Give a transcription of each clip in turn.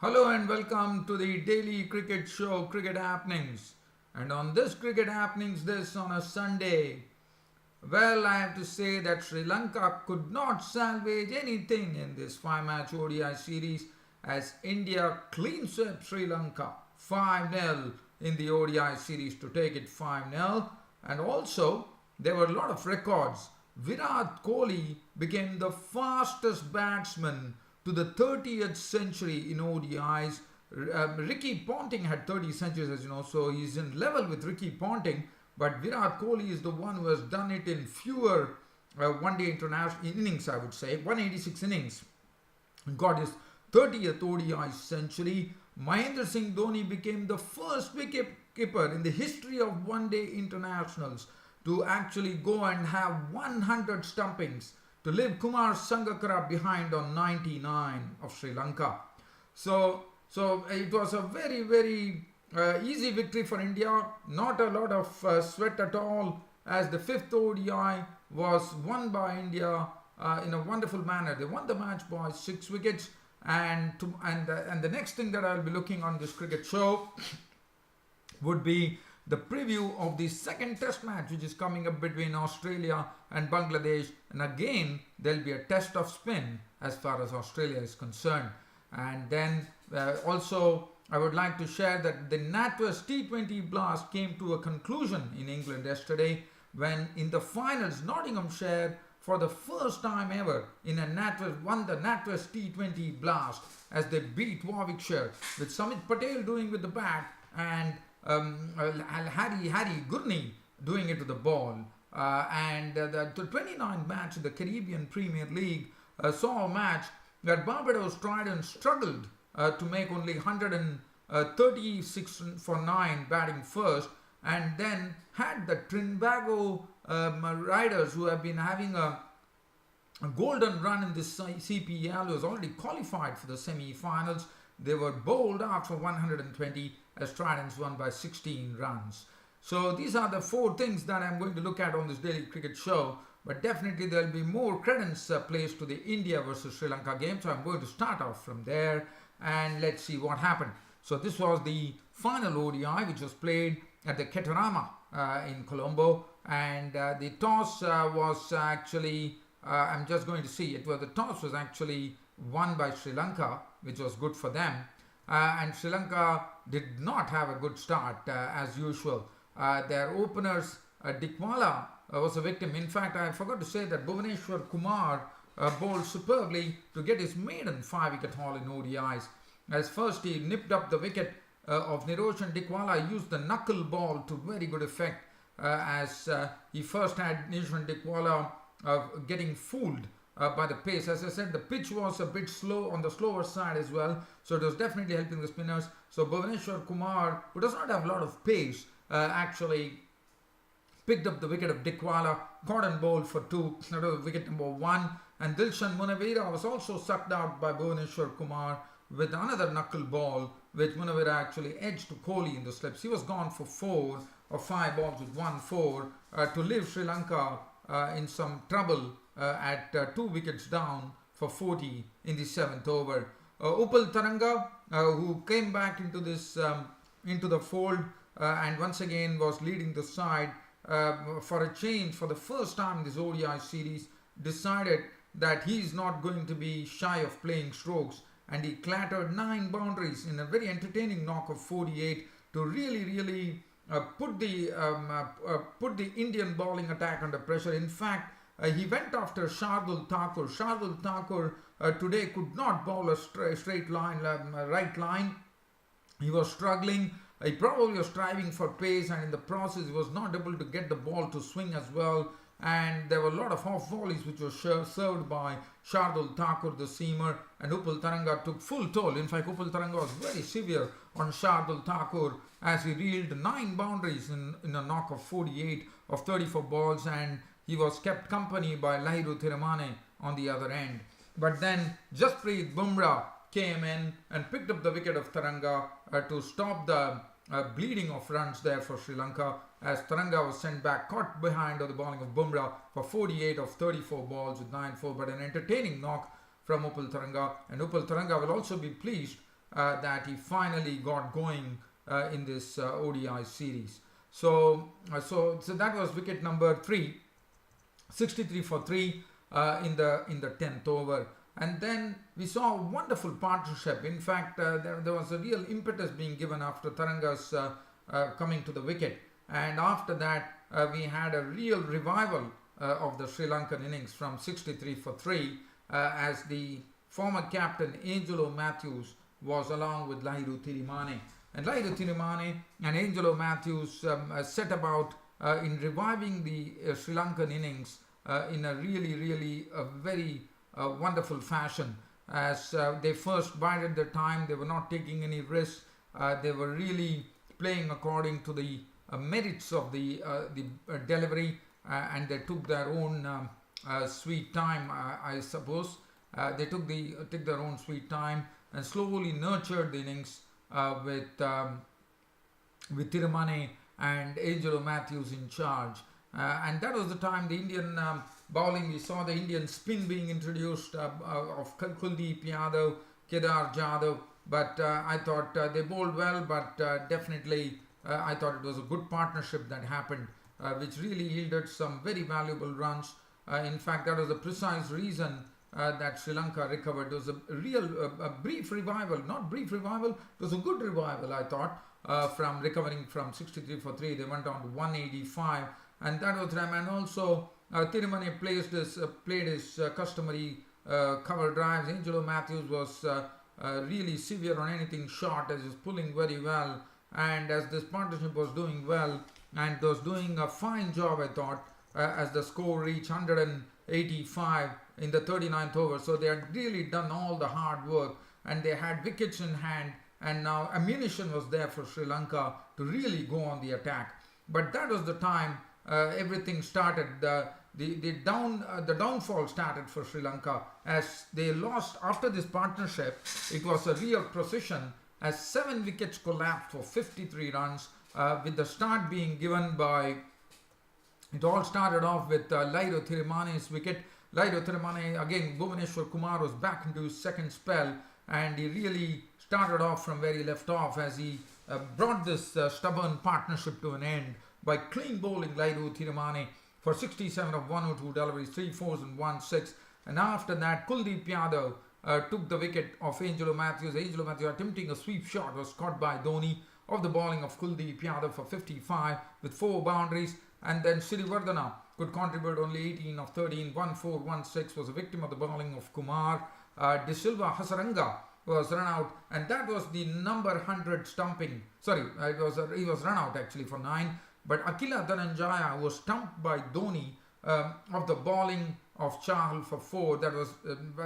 Hello and welcome to the daily cricket show, Cricket Happenings. And on this Cricket Happenings, this on a Sunday, well, I have to say that Sri Lanka could not salvage anything in this 5-match ODI series as India clean swept Sri Lanka 5-0 in the ODI series to take it 5-0. And also, there were a lot of records. Virat Kohli became the fastest batsman to the 30th century in ODIs. Ricky Ponting had 30 centuries, as you know, so he's in level with Ricky Ponting. But Virat Kohli is the one who has done it in fewer one-day international innings, I would say, 186 innings. Got his 30th ODI century. Mahendra Singh Dhoni became the first wicket keeper in the history of one-day internationals to actually go and have 100 stumpings, to leave Kumar Sangakkara behind on 99 of Sri Lanka. So it was a very, very easy victory for India. Not a lot of sweat at all, as the 5th ODI was won by India in a wonderful manner. They won the match by 6 wickets. And the next thing that I'll be looking on this cricket show would be the preview of the second test match, which is coming up between Australia and Bangladesh. And again, there'll be a test of spin as far as Australia is concerned. And then also, I would like to share that the Natwest T20 Blast came to a conclusion in England yesterday when in the finals, Nottinghamshire, for the first time ever in a Natwest, won the Natwest T20 Blast as they beat Warwickshire, with Samit Patel doing with the bat and Harry Gurney doing it to the ball. The 29th match in the Caribbean Premier League saw a match where Barbados tried and struggled to make only 136 for 9 batting first, and then had the Trinbago Riders, who have been having a golden run in this CPL, who has already qualified for the semi-finals. They were bowled out for 120 as Tridents won by 16 runs. So these are the 4 things that I'm going to look at on this daily cricket show. But definitely there will be more credence placed to the India versus Sri Lanka game. So I'm going to start off from there and let's see what happened. So this was the final ODI, which was played at the Ketarama in Colombo. And the toss was actually, I'm just going to see, the toss was actually won by Sri Lanka, which was good for them. And Sri Lanka did not have a good start as usual. Their openers, Dikwala, was a victim. In fact, I forgot to say that Bhuvaneshwar Kumar bowled superbly to get his maiden 5-wicket haul in ODIs. As first he nipped up the wicket of Niroshan Dikwala, used the knuckle ball to very good effect as he first had Niroshan Dikwala getting fooled by the pace. As I said, the pitch was a bit slow, on the slower side as well, so it was definitely helping the spinners. So Bhuvaneshwar Kumar, who does not have a lot of pace, actually picked up the wicket of Dikwala, caught and bowled for 2, that was wicket number 1. And Dilshan Munawira was also sucked out by Bhuvaneshwar Kumar with another knuckle ball, which Munawira actually edged to Kohli in the slips. He was gone for 4 or 5 balls with 1-4 to leave Sri Lanka in some trouble at 2 wickets down for 40 in the 7th over. Upal Taranga, who came back into this into the fold and once again was leading the side for a change for the first time in this ODI series, decided that he's not going to be shy of playing strokes, and he clattered 9 boundaries in a very entertaining knock of 48 to really put the Indian bowling attack under pressure. In fact, he went after Shardul Thakur. Shardul Thakur today could not bowl a straight line, right line. He was struggling. He probably was striving for pace, and in the process he was not able to get the ball to swing as well. And there were a lot of off volleys which were served by Shardul Thakur, the seamer, and Upal Taranga took full toll. In fact, Upal Taranga was very severe on Shardul Thakur as he reeled 9 boundaries in a knock of 48 of 34 balls, and he was kept company by Lahiru Thiramane on the other end. But then Jasprit Bumrah came in and picked up the wicket of Taranga to stop the bleeding of runs there for Sri Lanka, as Taranga was sent back, caught behind on the bowling of Bumrah for 48 of 34 balls with 9-4, but an entertaining knock from Upal Taranga. And Upal Taranga will also be pleased that he finally got going in this ODI series. So that was wicket number 3, 63 for 3 in the 10th over. And then we saw a wonderful partnership. In fact, there was a real impetus being given after Taranga's coming to the wicket. And after that, we had a real revival of the Sri Lankan innings from 63 for 3 as the former captain Angelo Matthews was along with Lahiru Thirimani. And Lahiru Thirimani and Angelo Matthews set about in reviving the Sri Lankan innings in a really very wonderful fashion. As they first bided their time, they were not taking any risks. They were really playing according to the merits of the delivery, and they took their own sweet time, I suppose. They took their own sweet time and slowly nurtured the innings with Thirimani and Angelo Matthews in charge. And that was the time the Indian bowling, we saw the Indian spin being introduced of Kuldeep Yadav, Kedar Jadhav, but I thought they bowled well, but definitely I thought it was a good partnership that happened, which really yielded some very valuable runs. In fact, that was the precise reason that Sri Lanka recovered. It was a real brief revival, not brief revival, it was a good revival, I thought, from recovering from 63 for 3. They went on to 185, and that was them. And also Thirimani played his customary cover drives. Angelo Matthews was really severe on anything short, as he was pulling very well, and as this partnership was doing well and was doing a fine job, I thought, as the score reached 185 in the 39th over. So they had really done all the hard work, and they had wickets in hand, and now ammunition was there for Sri Lanka to really go on the attack. But that was the time everything started. The downfall started for Sri Lanka as they lost after this partnership. It was a real procession as 7 wickets collapsed for 53 runs, with the start being given by, it all started off with Lahiru Thirimani's wicket. Lahiru Thirimani, again, Bhuvaneshwar Kumar was back into his second spell, and he really started off from where he left off as he brought this stubborn partnership to an end by clean bowling Lahiru Thirimani for 67 of 102 deliveries, 3 4s and 1 6. And after that, Kuldeep Yadav took the wicket of Angelo Matthews. Angelo Matthews attempting a sweep shot was caught by Dhoni of the bowling of Kuldeep Yadav for 55 with 4 boundaries. And then Sirivardhana could contribute only 18 of 13, 1 4, 1 6, was a victim of the bowling of Kumar. De Silva Hasaranga was run out, and that was the number 100 stumping. Sorry, he was run out actually for 9. But Akila Dhananjaya was stumped by Dhoni of the bowling of Chahal for 4. That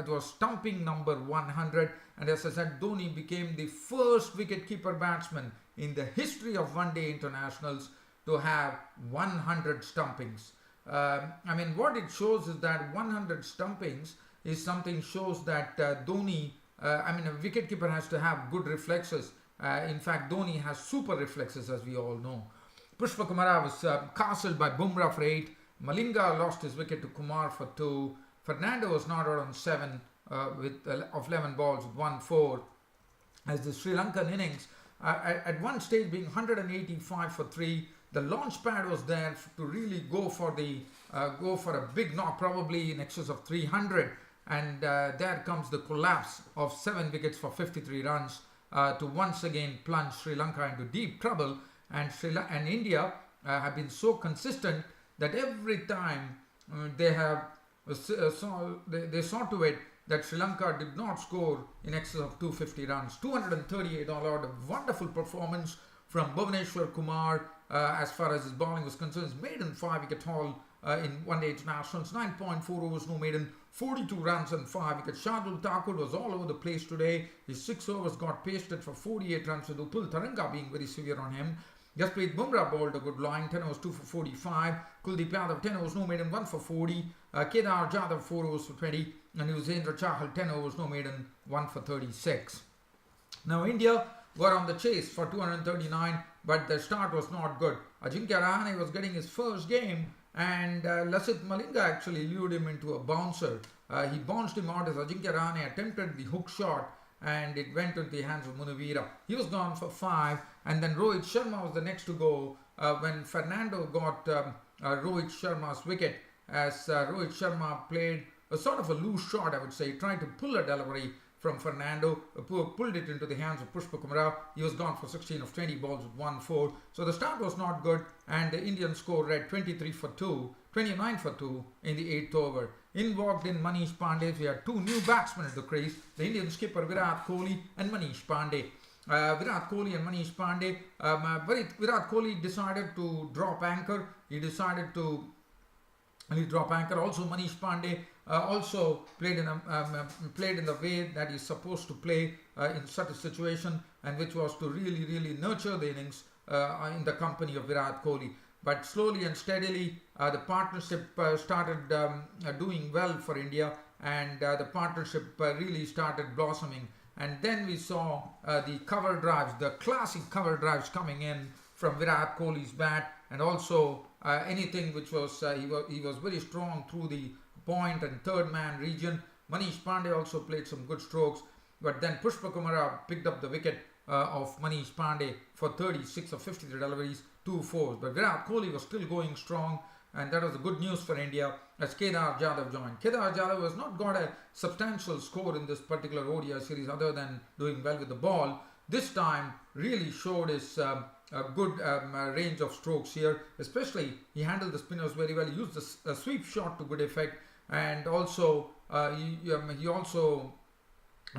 was stumping number 100. And as I said, Dhoni became the first wicketkeeper batsman in the history of one-day internationals to have 100 stumpings. I mean, what it shows is that 100 stumpings is something shows that Dhoni, a wicketkeeper has to have good reflexes. In fact, Dhoni has super reflexes, as we all know. Pushpa Kumara was castled by Bumrah for 8. Malinga lost his wicket to Kumar for 2. Fernando was not out on 7 of 11 balls with 1-4. As the Sri Lankan innings, at one stage being 185 for 3, the launch pad was there to really go for a big knock, probably in excess of 300. And there comes the collapse of 7 wickets for 53 runs to once again plunge Sri Lanka into deep trouble. And India have been so consistent that every time they saw to it that Sri Lanka did not score in excess of 250 runs. 238 all out, a wonderful performance from Bhuvaneshwar Kumar as far as his bowling was concerned. His maiden 5-wicket haul in one-day internationals, 9.4 overs, no maiden, 42 runs and 5 wickets. Shardul Thakur was all over the place today. His 6 overs got pasted for 48 runs, with Upul Taranga being very severe on him. Jasprit Bumrah bowled a good line, 10 overs, 2 for 45. Kuldeep Yadav, 10 overs, no maiden, 1 for 40. Kedar Jadhav, 4 overs for 20. And Yuzvendra Chahal, 10 overs, no maiden, 1 for 36. Now India were on the chase for 239, but the start was not good. Ajinkya Rahane was getting his first game, and Lasith Malinga actually lured him into a bouncer. He bounced him out as Ajinkya Rahane attempted the hook shot, and it went into the hands of Munavira. He was gone for 5, and then Rohit Sharma was the next to go when Fernando got Rohit Sharma's wicket, as Rohit Sharma played a sort of a loose shot, I would say, trying to pull a delivery from Fernando, pulled it into the hands of Pushpa Kumar. He was gone for 16 of 20 balls with 1-4. So the start was not good, and the Indian score read 23 for 2, 29 for 2 in the 8th over. In walked in Manish Pandey. We had 2 new batsmen at the crease, the Indian skipper Virat Kohli and Manish Pandey. Virat Kohli and Manish Pandey. Virat Kohli decided to drop anchor. He decided to drop anchor. Also, Manish Pandey also played in the way that he's supposed to play in such a situation, and which was to really nurture the innings in the company of Virat Kohli. But slowly and steadily, the partnership started doing well for India, and the partnership really started blossoming. And then we saw the cover drives, the classic cover drives coming in from Virat Kohli's bat, and also anything which was he was very strong through the point and third man region. Manish Pandey also played some good strokes, but then Pushpa Kumar picked up the wicket of Manish Pandey for 36 of 53 deliveries, 2 fours. But Virat Kohli was still going strong, and that was the good news for India as Kedar Jadhav joined. Kedar Jadhav has not got a substantial score in this particular ODI series other than doing well with the ball. This time really showed his a good range of strokes here. Especially he handled the spinners very well. He used a sweep shot to good effect, and also he also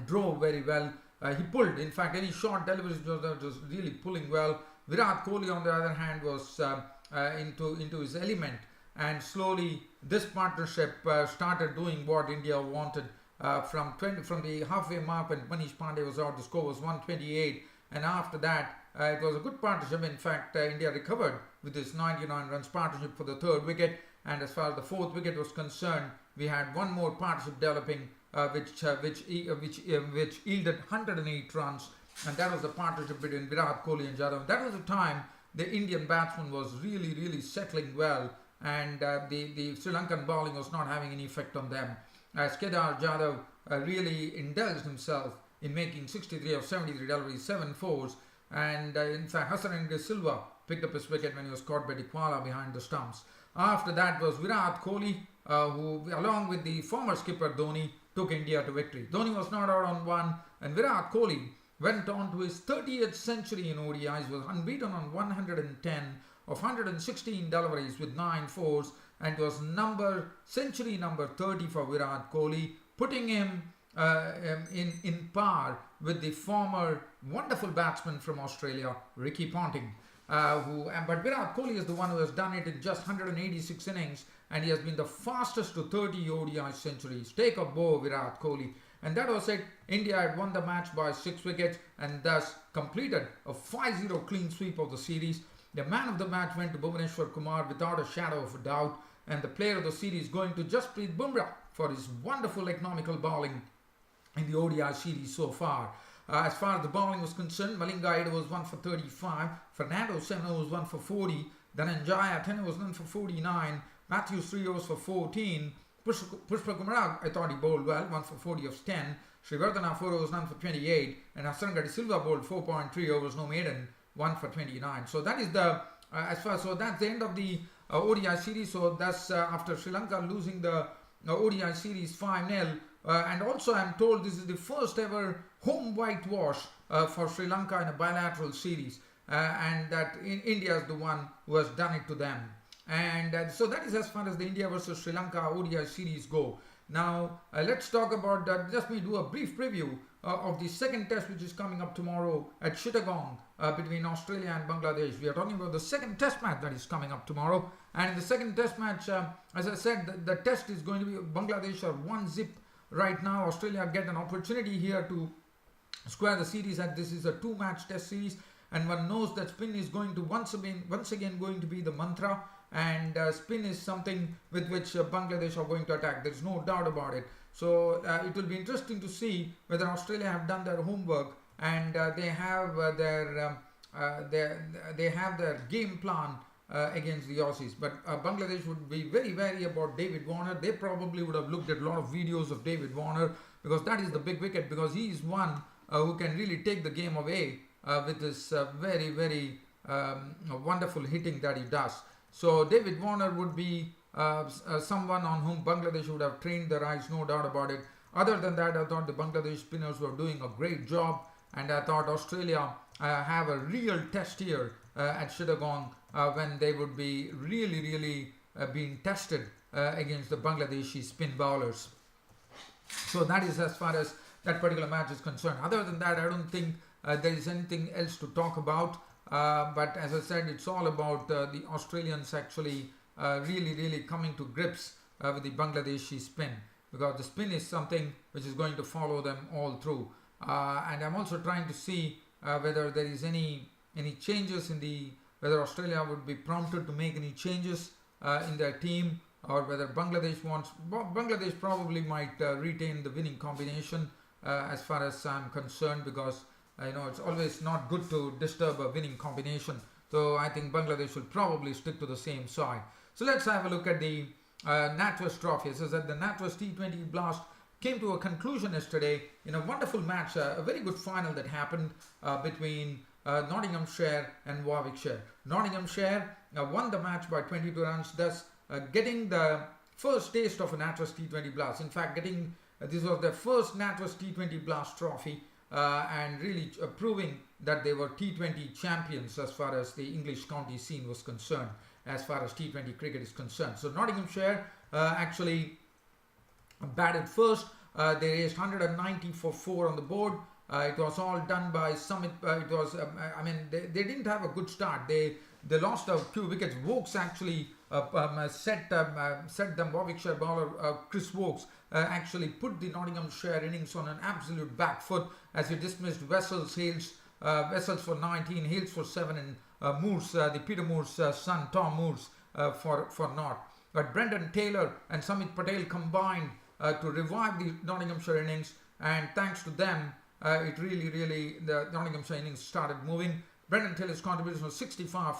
drove very well. He pulled, in fact, any short deliveries was really pulling well. Virat Kohli, on the other hand, was into his element, and slowly this partnership started doing what India wanted. From the halfway mark when Manish Pandey was out, the score was 128, and after that it was a good partnership. In fact, India recovered with this 99 runs partnership for the 3rd wicket, and as far as the 4th wicket was concerned, we had one more partnership developing which yielded 108 runs, and that was the partnership between Virat Kohli and Jadhav. That was the time the Indian batsman was really settling well, and the Sri Lankan bowling was not having any effect on them, as Kedar Jadhav really indulged himself in making 63 of 73 deliveries, 7 fours, and in fact Hassan de Silva picked up his wicket when he was caught by Dikwala behind the stumps. After that was Virat Kohli, who along with the former skipper Dhoni took India to victory. Dhoni was not out on 1, and Virat Kohli went on to his 30th century in ODIs, was unbeaten on 110 of 116 deliveries with 9 fours, and was century number 30 for Virat Kohli, putting him in par with the former wonderful batsman from Australia, Ricky Ponting. But Virat Kohli is the one who has done it in just 186 innings, and he has been the fastest to 30 ODI centuries. Take a bow, Virat Kohli. And that was it. India had won the match by 6 wickets and thus completed a 5-0 clean sweep of the series. The man of the match went to Bhuvaneshwar Kumar without a shadow of a doubt, and the player of the series going to Jasprit Bumrah for his wonderful economical bowling in the ODI series so far. As far as the bowling was concerned, Malinga 8 overs 1 for 35, Fernando 7 overs 1 for 40, Dhananjaya 10 overs 1 for 49, Matthews 3 overs for 14, Pushpa Kumar, I thought he bowled well, 1 for 40 of 10, Srivardhana 4 overs 1 for 28, and Hassan de Silva bowled 4.3 overs, no maiden, 1 for 29. So that is the so that's the end of the ODI series. So that's after Sri Lanka losing the ODI series 5-0. And also I'm told this is the first ever home whitewash for Sri Lanka in a bilateral series, and that India is the one who has done it to them. And so that is as far as the India versus Sri Lanka ODI series go. Now let's talk about just me do a brief preview of the second test, which is coming up tomorrow at Chittagong between Australia and Bangladesh. We are talking about the second test match that is coming up tomorrow, and in the second test match, as I said, the test is going to be Bangladesh are 1-0 right now. Australia get an opportunity here to square the series, and this is a 2-match test series, and one knows that spin is going to once again going to be the mantra, and spin is something with which Bangladesh are going to attack. There is no doubt about it. So it will be interesting to see whether Australia have done their homework, and they have their game plan against the Aussies. But Bangladesh would be very wary about David Warner. They probably would have looked at a lot of videos of David Warner, because that is the big wicket, because he is one who can really take the game away with this very, very wonderful hitting that he does. So David Warner would be someone on whom Bangladesh would have trained their eyes, no doubt about it. Other than that, I thought the Bangladesh spinners were doing a great job, and I thought Australia have a real test here at Chittagong when they would be really being tested against the Bangladeshi spin bowlers. So that is as far as that particular match is concerned. Other than that, I don't think there is anything else to talk about. But as I said, it's all about the Australians actually really coming to grips with the Bangladeshi spin, because the spin is something which is going to follow them all through. And I'm also trying to see whether there is any changes in whether Australia would be prompted to make any changes in their team, or whether Bangladesh probably might retain the winning combination as far as I'm concerned, because it's always not good to disturb a winning combination. So I think Bangladesh will probably stick to the same side. So let's have a look at the Natwest Trophy. As I said, the Natwest T20 Blast came to a conclusion yesterday in a wonderful match, a very good final that happened between Nottinghamshire and Warwickshire. Nottinghamshire won the match by 22 runs, thus getting the first taste of a Natwest T20 Blast. In fact, this was their first Natwest T20 Blast trophy, and really proving that they were T20 champions as far as the English county scene was concerned, as far as T20 cricket is concerned. So Nottinghamshire actually batted first. They raised 190 for 4 on the board. It was all done by Summit. They didn't have a good start. They lost a few wickets. Vokes actually set them. Warwickshire bowler Chris Vokes actually put the Nottinghamshire innings on an absolute back foot as he dismissed Wessels for 19, Hales for 7, and Moores, the Peter Moore's son, Tom Moores, for naught. But Brendan Taylor and Samit Patel combined to revive the Nottinghamshire innings, and thanks to them, it really the Nottinghamshire innings started moving. Brendan Taylor's contribution was 65,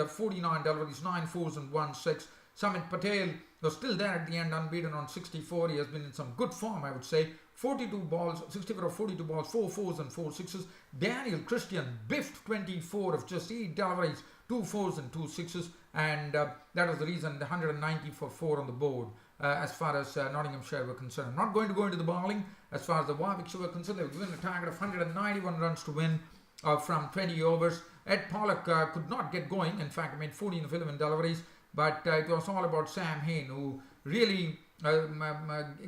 49 deliveries, 9 fours and 1 6. Samit Patel was still there at the end, unbeaten on 64. He has been in some good form, I would say. 42 balls, 64 of 42 balls, 4 fours and 4 sixes. Daniel Christian biffed 24 of just 8 deliveries, 2 fours and 2 sixes, and that was the reason the 190 for 4 on the board. As far as Nottinghamshire were concerned. I'm not going to go into the bowling. As far as the Warwickshire were concerned, they were given a target of 191 runs to win from 20 overs. Ed Pollock could not get going. In fact, he made 14 of 11 deliveries, but it was all about Sam Hain, who really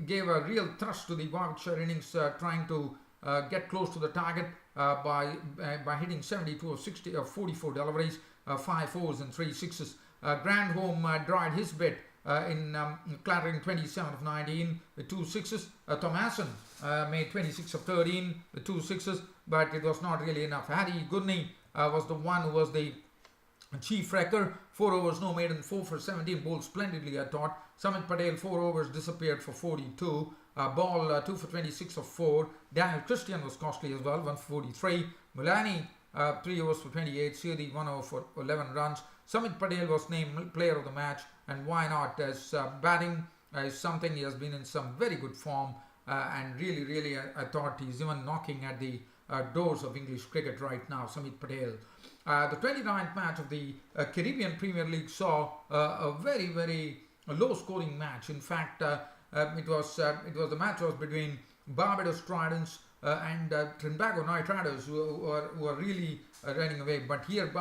gave a real thrust to the Warwickshire innings, trying to get close to the target by hitting 72 of 60 of 44 deliveries, 5 fours and 3 sixes. Grandholm tried his bit in clattering 27 of 19 with 2 sixes. Thomason made 26 of 13 with 2 sixes, but it was not really enough. Harry Goodney was the one who was the chief wrecker. 4 overs, no maiden, 4 for 17, bowled splendidly, I thought. Samit Patel, 4 overs, disappeared for 42. Ball 2 for 26 of 4. Daniel Christian was costly as well, 1 for 43. Mulani, 3 overs for 28. Sethi, 1 over for 11 runs. Samit Patel was named player of the match, and why not, as batting is something. He has been in some very good form, and really I thought he's even knocking at the doors of English cricket right now, Samit Patel. The 29th match of the Caribbean Premier League saw a very low scoring match. In fact, the match was between Barbados Tridents and Trinbago Night Riders, who are really running away. But here, in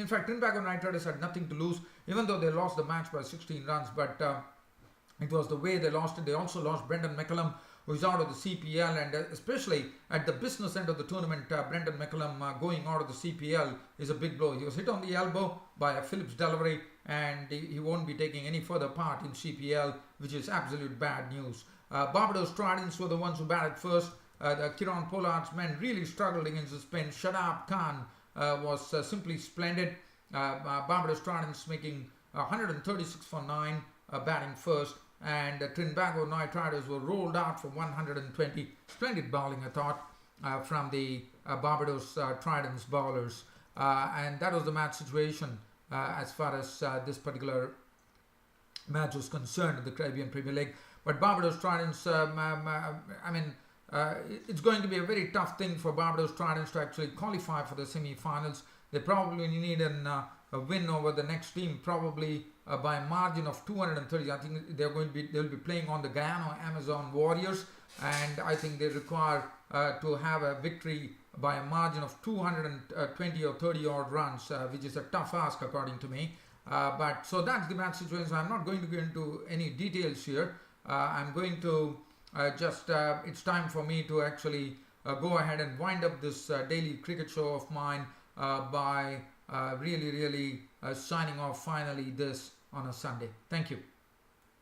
fact, Trinbago Night Riders had nothing to lose, even though they lost the match by 16 runs. But it was the way they lost it. They also lost Brendan McCullum, who is out of the CPL, and especially at the business end of the tournament, Brendan McCullum going out of the CPL is a big blow. He was hit on the elbow by a Phillips delivery, and he won't be taking any further part in CPL, which is absolute bad news. Barbados Tridents were the ones who batted first. The Kieron Pollard's men really struggled against the spin. Shadab Khan was simply splendid. Barbados Tridents making 136 for 9, batting first. And Trinbago Night Riders were rolled out for 120. Splendid bowling, I thought, from the Barbados Tridents bowlers. And that was the match situation as far as this particular match was concerned in the Caribbean Premier League. But Barbados Tridents, it's going to be a very tough thing for Barbados Tridents to actually qualify for the semi-finals. They probably need a win over the next team, probably by a margin of 230. I think they'll be playing on the Guyana Amazon Warriors, and I think they require to have a victory by a margin of 220 or 30 odd runs, which is a tough ask according to me. But so that's the match situation. So I'm not going to go into any details here. I'm going to it's time for me to actually go ahead and wind up this daily cricket show of mine by really signing off finally this on a Sunday. Thank you.